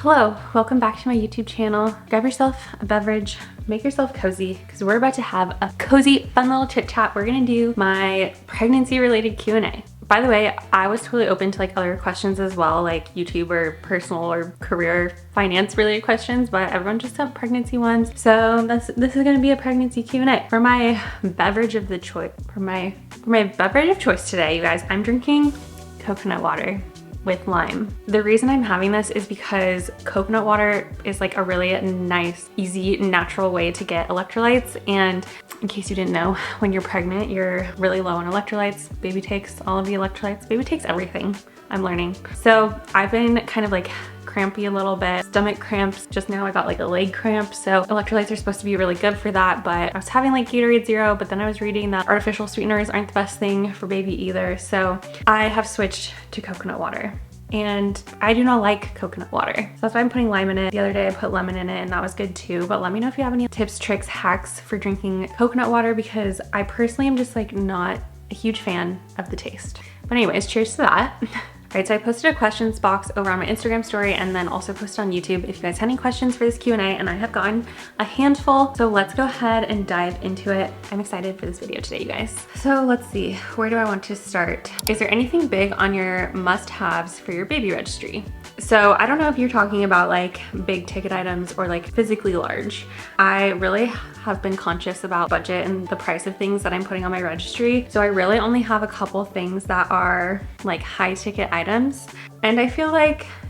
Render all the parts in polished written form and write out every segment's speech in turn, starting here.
Hello, welcome back to my YouTube channel. Grab yourself a beverage, make yourself cozy, because we're about to have a cozy, fun little chit chat. We're gonna do my pregnancy related Q&A. By the way, I was totally open to other questions as well, like YouTube or personal or career finance related questions, but everyone just sent pregnancy ones. So this is gonna be a pregnancy Q&A. For my beverage of the choice, for my beverage of choice today, you guys, I'm drinking coconut water with lime. The reason I'm having this is because coconut water is a really nice, easy, natural way to get electrolytes. And in case you didn't know, when you're pregnant, you're really low on electrolytes. Baby takes all of the electrolytes. Baby takes everything, I'm learning. So I've been kind of crampy a little bit, stomach cramps. Just now I got a leg cramp. So electrolytes are supposed to be really good for that, but I was having Gatorade Zero, but then I was reading that artificial sweeteners aren't the best thing for baby either. So I have switched to coconut water. And I do not like coconut water. So that's why I'm putting lime in it. The other day I put lemon in it and that was good too. But let me know if you have any tips, tricks, hacks for drinking coconut water, because I personally am just not a huge fan of the taste. But anyways, cheers to that. All right, so I posted a questions box over on my Instagram story and then also posted on YouTube if you guys had any questions for this Q&A, and I have gotten a handful. So let's go ahead and dive into it. I'm excited for this video today, you guys. So let's see, where do I want to start? Is there anything big on your must-haves for your baby registry? So I don't know if you're talking about big ticket items or physically large. I really have been conscious about budget and the price of things that I'm putting on my registry. So I really only have a couple things that are high ticket items, and I feel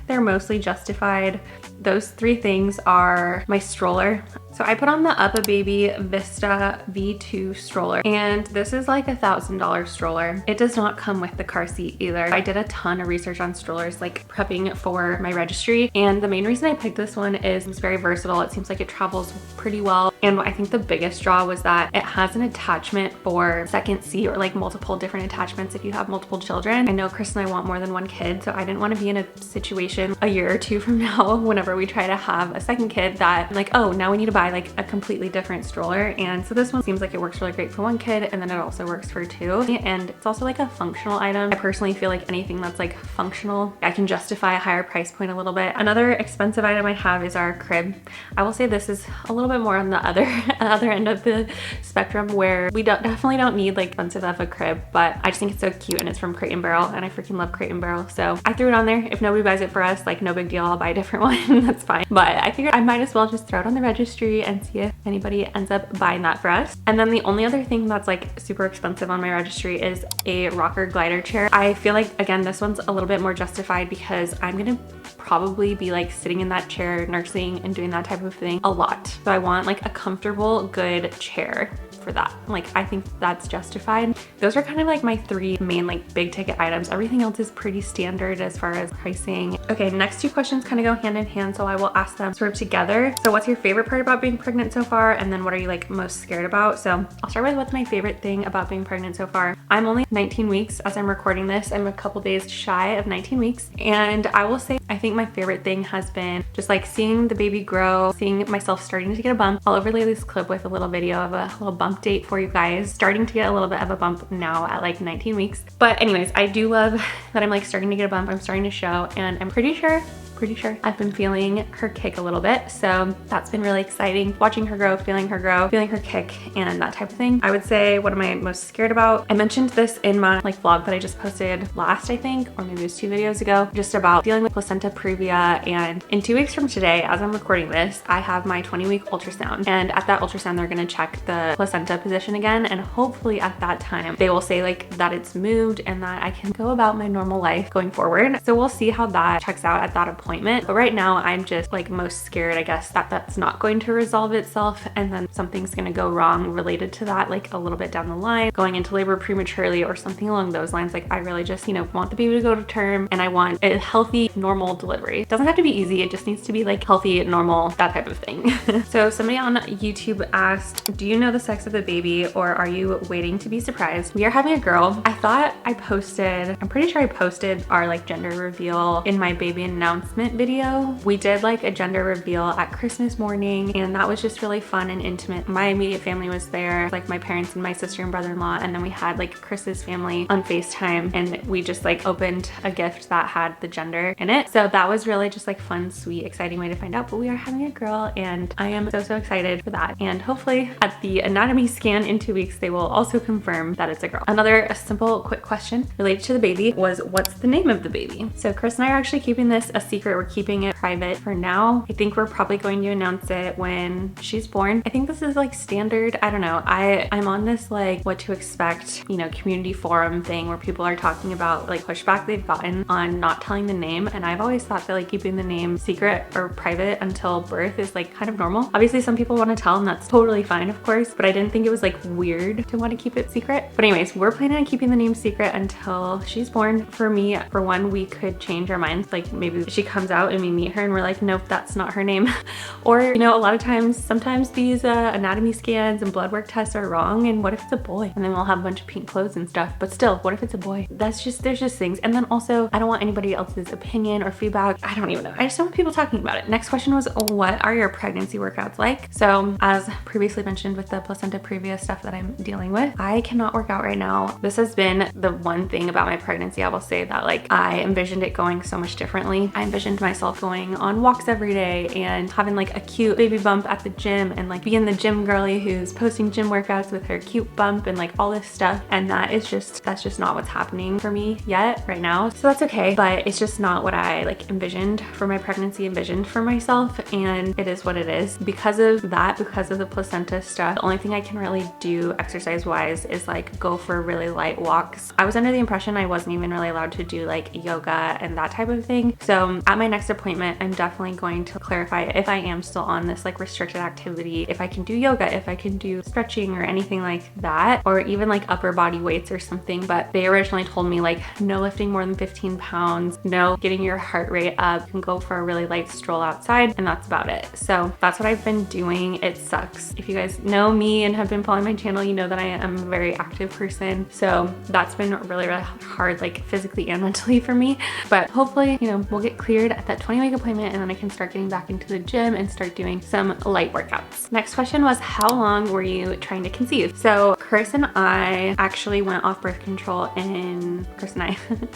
they're mostly justified. Those three things are my stroller. So I put on the UPPAbaby Vista V2 stroller, and this is $1,000 stroller. It does not come with the car seat either. I did a ton of research on strollers, prepping for my registry, and the main reason I picked this one is it's very versatile. It seems like it travels pretty well, and I think the biggest draw was that it has an attachment for second seat, or multiple different attachments if you have multiple children. I know Chris and I want more than one kid, so I didn't want to be in a situation a year or two from now whenever we try to have a second kid that oh, now we need to buy a completely different stroller. And so this one seems like it works really great for one kid, and then it also works for two, and it's also a functional item. I personally feel anything that's functional, I can justify a higher price point a little bit. Another expensive item I have is our crib. I will say this is a little bit more on the other end of the spectrum, where we definitely don't need expensive of a crib, but I just think it's so cute, and it's from Crate and Barrel, and I freaking love Crate and Barrel, so I threw it on there. If nobody buys it for us, no big deal, I'll buy a different one. That's fine. But I figured I might as well just throw it on the registry and see if anybody ends up buying that for us. And then the only other thing that's super expensive on my registry is a rocker glider chair. I feel again, this one's a little bit more justified because I'm gonna probably be sitting in that chair nursing and doing that type of thing a lot. So I want a comfortable, good chair for that. I think that's justified. Those are kind of my three main big ticket items. Everything else is pretty standard as far as pricing. Okay, next two questions kind of go hand in hand, so I will ask them sort of together. So what's your favorite part about being pregnant so far? And then what are you most scared about? So I'll start with what's my favorite thing about being pregnant so far. I'm only 19 weeks as I'm recording this. I'm a couple days shy of 19 weeks. And I will say, I think my favorite thing has been just seeing the baby grow, seeing myself starting to get a bump. I'll overlay this clip with a little video of a little bump date for you guys. Starting to get a little bit of a bump now at 19 weeks. But anyways, I do love that I'm starting to get a bump. I'm starting to show, and I'm pretty sure I've been feeling her kick a little bit. So that's been really exciting. Watching her grow, feeling her kick, and that type of thing. I would say, what am I most scared about? I mentioned this in my vlog that I just posted last, I think, or maybe it was 2 videos ago, just about dealing with placenta previa. And in 2 weeks from today, as I'm recording this, I have my 20-week ultrasound. And at that ultrasound, they're gonna check the placenta position again. And hopefully at that time, they will say that it's moved and that I can go about my normal life going forward. So we'll see how that checks out at that appointment. But right now I'm just most scared, I guess, that that's not going to resolve itself, and then something's gonna go wrong related to that a little bit down the line, going into labor prematurely or something along those lines. I really just want the baby to go to term, and I want a healthy, normal delivery. It doesn't have to be easy, it just needs to be healthy, normal, that type of thing. So somebody on YouTube asked, do you know the sex of the baby, or are you waiting to be surprised? We are having a girl. I'm pretty sure I posted our gender reveal in my baby announcement announcement video. We did like a gender reveal at Christmas morning, and that was just really fun and intimate. My immediate family was there, like my parents and my sister and brother-in-law, and then we had like Chris's family on FaceTime, and we just like opened a gift that had the gender in it. So that was really just like fun, sweet, exciting way to find out, but we are having a girl, and I am so excited for that. And hopefully at the anatomy scan in 2 weeks, they will also confirm that it's a girl. Another simple, quick question related to the baby was, what's the name of the baby? So Chris and I are actually keeping this a secret. We're keeping it private for now. I think we're probably going to announce it when she's born. I think this is like standard. I don't know. I'm on this like what to expect, you know, community forum thing where people are talking about like pushback they've gotten on not telling the name. And I've always thought that like keeping the name secret or private until birth is like kind of normal. Obviously some people want to tell, and that's totally fine, of course, but I didn't think it was like weird to want to keep it secret. But anyways, we're planning on keeping the name secret until she's born. For me, for one, we could change our minds. Like maybe she comes out and we meet her and we're like, nope, that's not her name. Or, you know, a lot of times, sometimes these anatomy scans and blood work tests are wrong, and what if it's a boy? And then we'll have a bunch of pink clothes and stuff, but still, what if it's a boy? There's just things. And then also, I don't want anybody else's opinion or feedback. I don't even know. I just don't want people talking about it. Next question was, what are your pregnancy workouts like? So as previously mentioned with the placenta previa stuff that I'm dealing with, I cannot work out right now. This has been the one thing about my pregnancy, I will say, that like I envisioned it going so much differently. I envisioned myself going on walks every day and having like a cute baby bump at the gym, and like being the gym girly who's posting gym workouts with her cute bump and like all this stuff. And that's just not what's happening for me yet right now. So that's okay, but it's just not what I like envisioned for my pregnancy, envisioned for myself, and it is what it is. Because of that, because of the placenta stuff, the only thing I can really do exercise wise is like go for really light walks. I was under the impression I wasn't even really allowed to do like yoga and that type of thing. So at my next appointment, I'm definitely going to clarify if I am still on this like restricted activity, if I can do yoga, if I can do stretching or anything like that, or even like upper body weights or something. But they originally told me like no lifting more than 15 pounds, no getting your heart rate up, you can go for a really light stroll outside, and that's about it. So that's what I've been doing. It sucks. If you guys know me and have been following my channel, you know that I am a very active person. So that's been really hard, like physically and mentally for me. But hopefully, you know, we'll get cleared at that 20-week appointment, and then I can start getting back into the gym and start doing some light workouts. Next question was, how long were you trying to conceive? So Chris and I actually went off birth control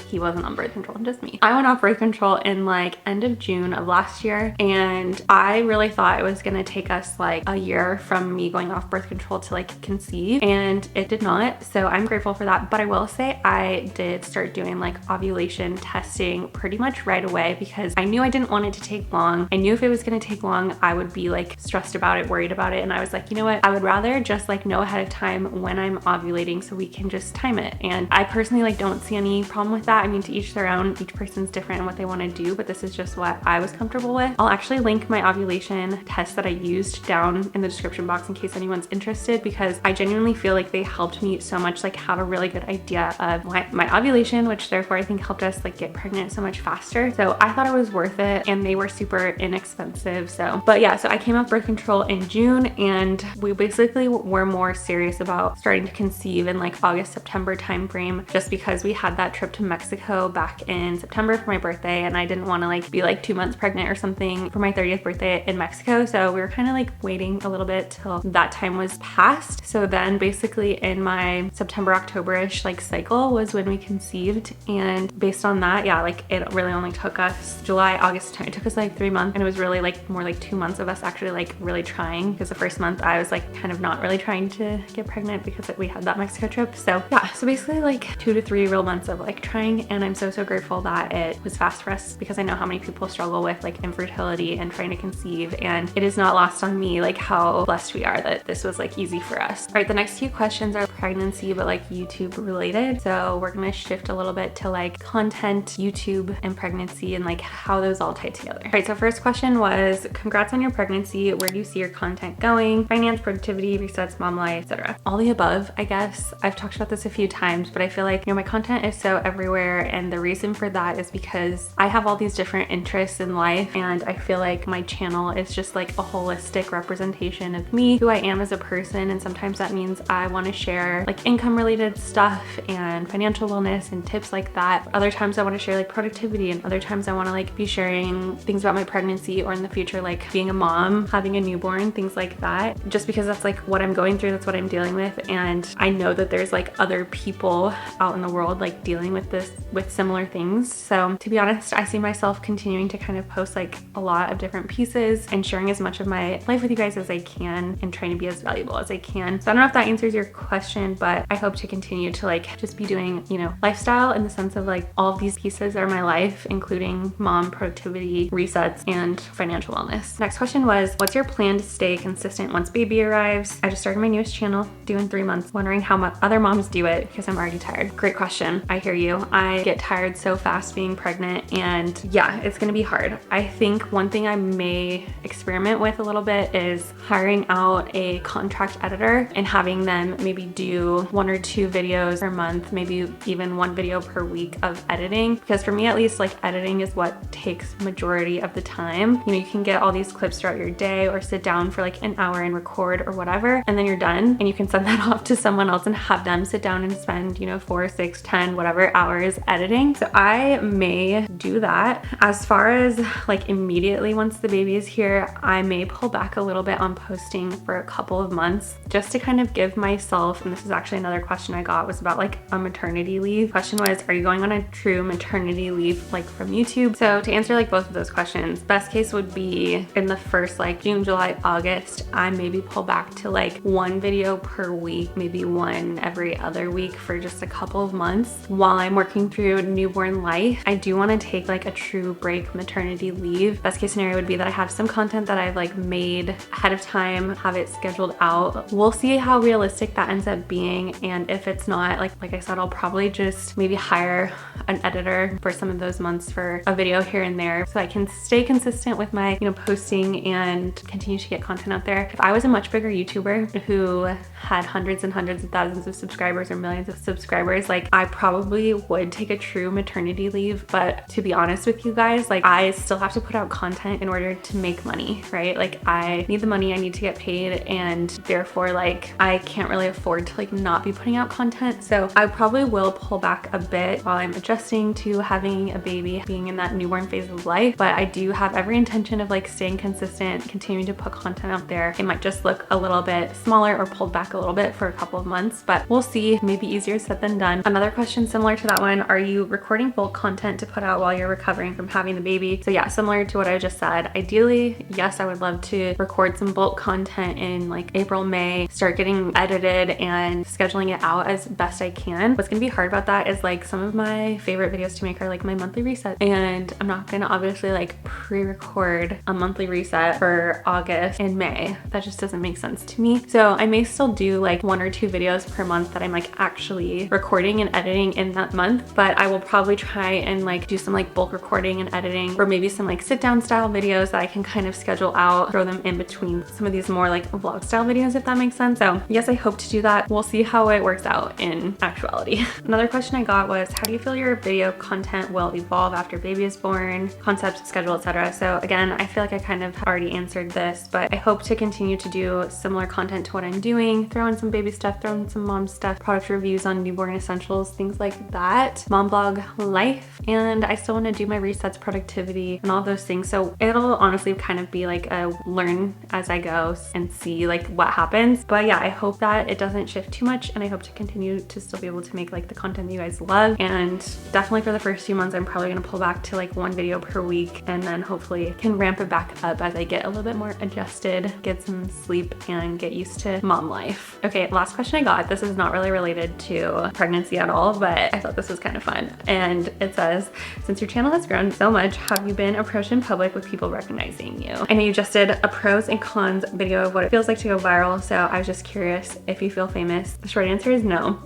he wasn't on birth control, just me. I went off birth control in like end of June of last year, and I really thought it was gonna take us like a year from me going off birth control to like conceive, and it did not. So I'm grateful for that. But I will say I did start doing like ovulation testing pretty much right away, because I knew I didn't want it to take long. I knew if it was gonna take long, I would be like stressed about it, worried about it. And I was like, you know what? I would rather just like know ahead of time when I'm ovulating so we can just time it. And I personally like don't see any problem with that. I mean, to each their own, each person's different in what they want to do, but this is just what I was comfortable with. I'll actually link my ovulation test that I used down in the description box in case anyone's interested, because I genuinely feel like they helped me so much like have a really good idea of my ovulation, which therefore I think helped us like get pregnant so much faster. So I thought it was worth it, and they were super inexpensive. So, but yeah, so I came off birth control in June, and we basically were more serious about starting to conceive in like August, September timeframe, just because we had that trip to Mexico back in September for my birthday, and I didn't want to like be like 2 months pregnant or something for my 30th birthday in Mexico. So we were kind of like waiting a little bit till that time was past. So then basically in my September, October-ish like cycle was when we conceived. And based on that, yeah, like it really only took us July, August, it took us like 3 months, and it was really like more like 2 months of us actually like really trying, because the first month I was like kind of not really trying to get pregnant because we had that Mexico trip. So yeah, so basically like 2 to 3 real months of like trying, and I'm so grateful that it was fast for us, because I know how many people struggle with like infertility and trying to conceive, and it is not lost on me like how blessed we are that this was like easy for us. All right, the next few questions are pregnancy but like YouTube related, so we're gonna shift a little bit to like content, YouTube, and pregnancy, and like how those all tie together. All right, so first question was, congrats on your pregnancy, where do you see your content going? Finance, productivity, resets, mom life, etc. All the above, I guess. I've talked about this a few times, but I feel like, you know, my content is so everywhere, and the reason for that is because I have all these different interests in life, and I feel like my channel is just like a holistic representation of me, who I am as a person, and sometimes that means I want to share share like income related stuff and financial wellness and tips like that. Other times I want to share like productivity, and other times I want to like be sharing things about my pregnancy or in the future like being a mom, having a newborn, things like that. Just because that's like what I'm going through, that's what I'm dealing with, and I know that there's like other people out in the world like dealing with this, with similar things. So to be honest, I see myself continuing to kind of post like a lot of different pieces and sharing as much of my life with you guys as I can and trying to be as valuable as I can. So I don't know if that answers your question, but I hope to continue to like just be doing, you know, lifestyle in the sense of like all of these pieces are my life, including mom, productivity, resets, and financial wellness. Next question was, what's your plan to stay consistent once baby arrives? I just started my newest channel, due in 3 months, wondering how other moms do it because I'm already tired. Great question. I hear you. I get tired so fast being pregnant, and yeah, it's gonna be hard. I think one thing I may experiment with a little bit is hiring out a contract editor and having them maybe do 1 or 2 videos per month, maybe even 1 video per week of editing. Because for me at least, like editing is what takes majority of the time. You know, you can get all these clips throughout your day or sit down for like an hour and record or whatever, and then you're done and you can send that off to someone else and have them sit down and spend, you know, 4, 6, 10, whatever hours editing. So I may do that. As far as like immediately once the baby is here, I may pull back a little bit on posting for a couple of months just to kind of give myself, and this is actually another question I got, was about like a maternity leave. Question was, are you going on a true maternity leave like from YouTube? So to answer like both of those questions, best case would be in the first like June, July, August, I maybe pull back to like 1 video per week, maybe 1 every other week for just a couple of months while I'm working through newborn life. I do want to take like a true break maternity leave. Best case scenario would be that I have some content that I've like made ahead of time, have it scheduled out. We'll see how realistic that ends up being, and if it's not, like I said, I'll probably just maybe hire an editor for some of those months for a video here and there so I can stay consistent with my, you know, posting and continue to get content out there. If I was a much bigger YouTuber who had hundreds and hundreds of thousands of subscribers or millions of subscribers, like I probably would take a true maternity leave. But to be honest with you guys, like I still have to put out content in order to make money, right? Like I need the money, I need to get paid, and therefore like I can't really afford to like not be putting out content. So I probably will pull back a bit while I'm adjusting to having a baby, being in that newborn phase of life. But I do have every intention of like staying consistent, continuing to put content out there. It might just look a little bit smaller or pulled back a little bit for a couple of months, but we'll see. Maybe easier said than done. Another question similar to that one, are you recording bulk content to put out while you're recovering from having the baby? So yeah, similar to what I just said, ideally, yes, I would love to record some bulk content in like April, May, start getting edited and scheduling it out as best I can. What's gonna be hard about that is like some of my favorite videos to make are like my monthly reset, and I'm not gonna obviously like pre-record a monthly reset for August and May. That just doesn't make sense to me. So I may still do like 1 or 2 videos per month that I'm like actually recording and editing in that month, but I will probably try and like do some like bulk recording and editing, or maybe some like sit down style videos that I can kind of schedule out, throw them in between some of these more like vlog style videos, if that makes sense. So yes, I hope to do that. We'll see how it works out in actuality. Another question I got was, how do you feel your video content will evolve after baby is born, concept, schedule, etc.? So again, I feel like I kind of already answered this, but I hope to continue to do similar content to what I'm doing, throw in some baby stuff, throw in some mom stuff, product reviews on newborn essentials, things like that, mom blog life, and I still want to do my resets, productivity, and all those things. So it'll honestly kind of be like a learn as I go and see like what happens. But yeah, I hope that it doesn't shift too much, and I hope to continue to still be able to make like the content that you guys love. And definitely for the first few months, I'm probably gonna pull back to like 1 video per week, and then hopefully can ramp it back up as I get a little bit more adjusted, get some sleep, and get used to mom life. Okay, last question I got. This is not really related to pregnancy at all, but I thought this was kind of fun. And it says, since your channel has grown so much, have you been approached in public with people recognizing you? I know you just did a pros and cons video of what it feels like to go viral, so I was just curious if you feel famous. The short answer is no.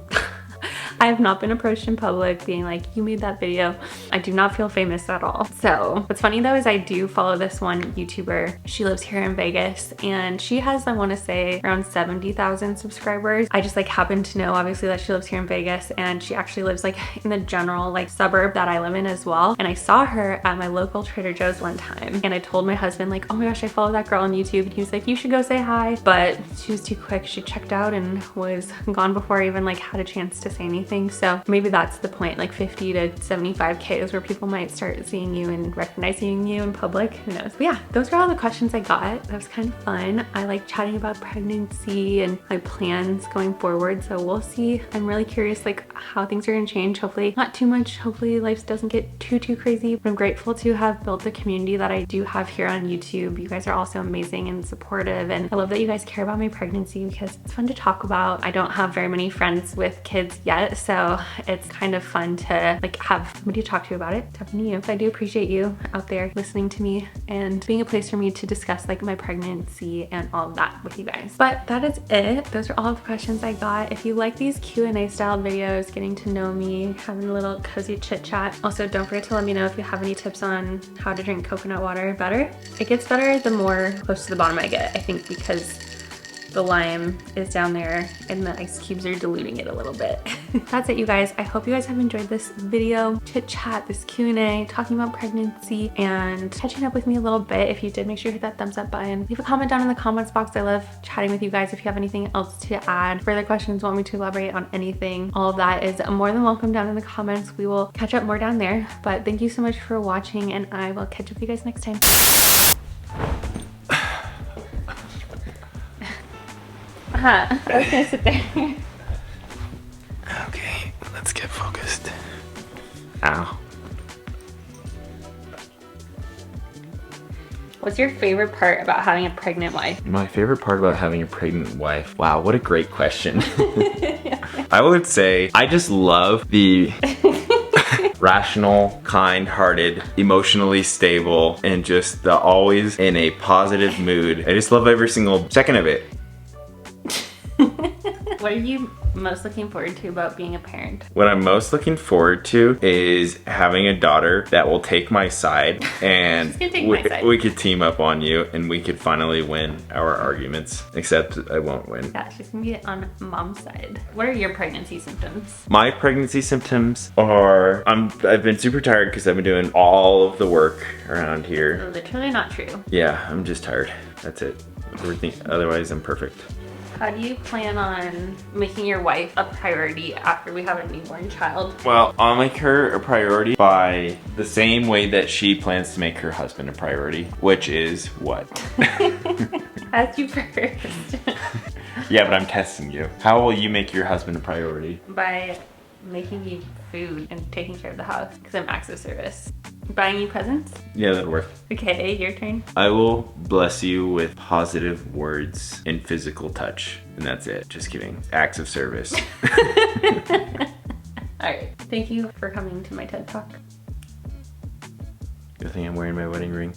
I have not been approached in public being like, you made that video. I do not feel famous at all. So what's funny though is I do follow this one YouTuber. She lives here in Vegas and she has, I want to say, around 70,000 subscribers. I just like happen to know obviously that she lives here in Vegas, and she actually lives like in the general like suburb that I live in as well. And I saw her at my local Trader Joe's one time, and I told my husband like, oh my gosh, I follow that girl on YouTube, and he was like, you should go say hi. But she was too quick. She checked out and was gone before I even like had a chance to say anything. So maybe that's the point, like 50 to 75K is where people might start seeing you and recognizing you in public. Who knows? But yeah, those are all the questions I got. That was kind of fun. I like chatting about pregnancy and my plans going forward. So we'll see. I'm really curious like how things are gonna change. Hopefully not too much. Hopefully life doesn't get too crazy. But I'm grateful to have built the community that I do have here on YouTube. You guys are also amazing and supportive, and I love that you guys care about my pregnancy because it's fun to talk about. I don't have very many friends with kids yet, so it's kind of fun to like have somebody to talk to about it. Definitely you. I do appreciate you out there listening to me and being a place for me to discuss like my pregnancy and all of that with you guys. But that is it. Those are all the questions I got. If you like these Q&A style videos, getting to know me, having a little cozy chit chat. Also, don't forget to let me know if you have any tips on how to drink coconut water better. It gets better the more close to the bottom I get, I think, because the lime is down there and the ice cubes are diluting it a little bit. That's it, you guys. I hope you guys have enjoyed this video, chit chat, this Q&A, talking about pregnancy and catching up with me a little bit. If you did, make sure you hit that thumbs up button. Leave a comment down in the comments box. I love chatting with you guys. If you have anything else to add, further questions, want me to elaborate on anything, all of that is more than welcome down in the comments. We will catch up more down there. But thank you so much for watching, and I will catch up with you guys next time. I was gonna sit there. Okay, let's get focused. Ow. What's your favorite part about having a pregnant wife? My favorite part about having a pregnant wife? Wow, what a great question. I would say I just love the rational, kind-hearted, emotionally stable, and just the always in a positive mood. I just love every single second of it. What are you most looking forward to about being a parent? What I'm most looking forward to is having a daughter that will take my side, and we could team up on you and we could finally win our arguments, except I won't win. Yeah, she's gonna be on mom's side. What are your pregnancy symptoms? My pregnancy symptoms are, I've been super tired because I've been doing all of the work around here. Literally not true. Yeah, I'm just tired. That's it. Everything, otherwise I'm perfect. How do you plan on making your wife a priority after we have a newborn child? Well, I'll make her a priority by the same way that she plans to make her husband a priority, which is what? Ask you first. Yeah, but I'm testing you. How will you make your husband a priority? By making you food and taking care of the house, because I'm acts of service. Buying you presents? Yeah, that'll work. Okay, your turn. I will bless you with positive words and physical touch, and that's it. Just kidding. Acts of service. Alright, thank you for coming to my TED Talk. Good thing I'm wearing my wedding ring.